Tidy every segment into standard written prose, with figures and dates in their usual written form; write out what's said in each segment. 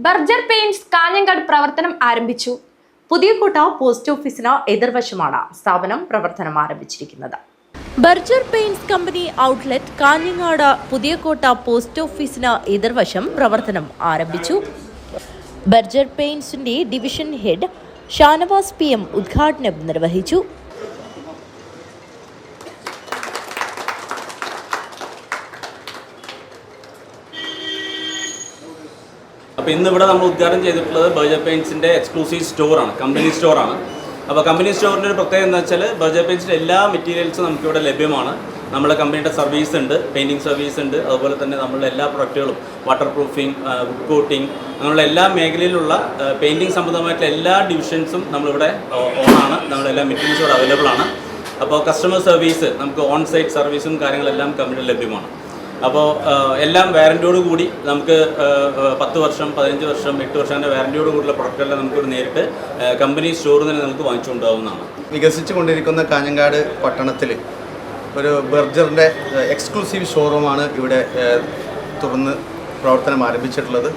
Berger paints Kanhangad പ്രവർത്തനം ആരംഭിച്ചു. Puthiyakotta post ഓഫീസിന് എതിർവശമാണ് സ്ഥാപനം പ്രവർത്തനം ആരംഭിച്ചിരിക്കുന്നത്. Berger paints company outlet Kanhangad Puthiyakotta post ഓഫീസിന് എതിർവശം പ്രവർത്തനം ആരംഭിച്ചു. ബർജർ പെയിന്റ്സിന്റെ ഡിവിഷൻ ഹെഡ് ഷാനവാസ് PM ഉദ്ഘാടനം നിർവഹിച്ചു. അപ്പോൾ ഇന്നിവിടെ നമ്മൾ ഉദ്ഘാടനം ചെയ്തിട്ടുള്ളത് ബർജർ പെയിൻറ്റ്സിൻ്റെ എക്സ്ക്ലൂസീവ് സ്റ്റോറാണ്, കമ്പനി സ്റ്റോറാണ്. അപ്പോൾ കമ്പനി സ്റ്റോറിൻ്റെ ഒരു പ്രത്യേകത എന്താ വെച്ചാൽ ബർജർ പെയിൻറ്റ്സിൻ്റെ എല്ലാ മെറ്റീരിയൽസും നമുക്കിവിടെ ലഭ്യമാണ്. നമ്മുടെ കമ്പനിയുടെ സർവീസ് ഉണ്ട്, പെയിൻറ്റിങ് സർവീസ് ഉണ്ട്. അതുപോലെ തന്നെ നമ്മളുടെ എല്ലാ പ്രൊഡക്റ്റുകളും വാട്ടർ പ്രൂഫിങ്, വുഡ് കോട്ടിങ്, അങ്ങനെയുള്ള എല്ലാ മേഖലയിലുള്ള പെയിൻറ്റിങ് സംബന്ധമായിട്ടുള്ള എല്ലാ ഡിവിഷൻസും നമ്മളിവിടെ ഓണാണ്. നമ്മുടെ എല്ലാ മെറ്റീരിയൽസും ഇവിടെ അവൈലബിൾ ആണ്. അപ്പോൾ കസ്റ്റമർ സർവീസ്, നമുക്ക് ഓൺ സൈറ്റ് സർവീസും കാര്യങ്ങളെല്ലാം കമ്പനിയിൽ ലഭ്യമാണ്. അപ്പോൾ എല്ലാം വാറൻറ്റിയോട് കൂടി നമുക്ക് 10 വർഷം, 15 വർഷം, 8 വർഷത്തിൻ്റെ വാറൻറ്റിയോട് കൂടിയുള്ള പ്രൊഡക്റ്റെല്ലാം നമുക്കിവിടെ നേരിട്ട് കമ്പനി സ്റ്റോറിൽ നിന്ന് നമുക്ക് വാങ്ങിച്ചുകൊണ്ടാവുന്നതാണ്. വികസിച്ചു കൊണ്ടിരിക്കുന്ന കാഞ്ഞങ്ങാട് പട്ടണത്തിൽ ഒരു ബർജറിൻ്റെ എക്സ്ക്ലൂസീവ് ഷോറൂമാണ് ഇവിടെ തുറന്ന് പ്രവർത്തനം ആരംഭിച്ചിട്ടുള്ളത്.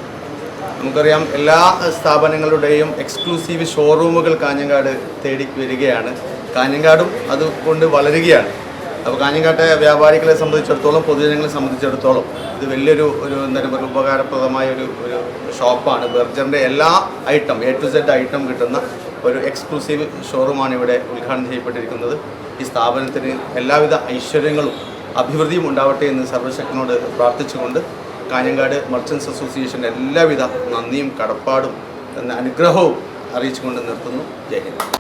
നമുക്കറിയാം, എല്ലാ സ്ഥാപനങ്ങളുടെയും എക്സ്ക്ലൂസീവ് ഷോറൂമുകൾ കാഞ്ഞങ്ങാട് തേടി വരികയാണ്. കാഞ്ഞങ്ങാടും അതുകൊണ്ട് വളരുകയാണ്. അപ്പോൾ കാഞ്ഞങ്ങാട്ടെ വ്യാപാരികളെ സംബന്ധിച്ചിടത്തോളം, പൊതുജനങ്ങളെ സംബന്ധിച്ചിടത്തോളം ഇത് വലിയൊരു എന്താ പറയുക ഉപകാരപ്രദമായ ഒരു ഷോപ്പാണ്. ബർജറിൻ്റെ എല്ലാ item, A to Z item കിട്ടുന്ന ഒരു എക്സ്ക്ലൂസീവ് ഷോറൂമാണ് ഇവിടെ ഉദ്ഘാടനം ചെയ്യപ്പെട്ടിരിക്കുന്നത്. ഈ സ്ഥാപനത്തിന് എല്ലാവിധ ഐശ്വര്യങ്ങളും അഭിവൃദ്ധിയും ഉണ്ടാവട്ടെ എന്ന് സർവശക്തനോട് പ്രാർത്ഥിച്ചുകൊണ്ട് കാഞ്ഞങ്ങാട് മർച്ചൻസ് അസോസിയേഷൻ്റെ എല്ലാവിധ നന്ദിയും കടപ്പാടും എന്ന അനുഗ്രഹവും അറിയിച്ചുകൊണ്ട് നിർത്തുന്നു. ജയ് ഹിന്ദ്.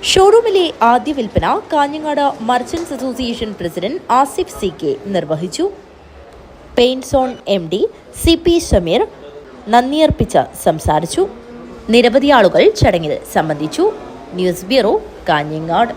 ഷോറൂമിലെ ആദ്യ വിൽപ്പന Kanhangad merchants association president Asif CK നിർവഹിച്ചു. Paint zone MD CP Sameer നന്ദിയർപ്പിച്ച് സംസാരിച്ചു. നിരവധി ആളുകൾ ചടങ്ങിൽ സംബന്ധിച്ചു. News bureau, Kanhangad.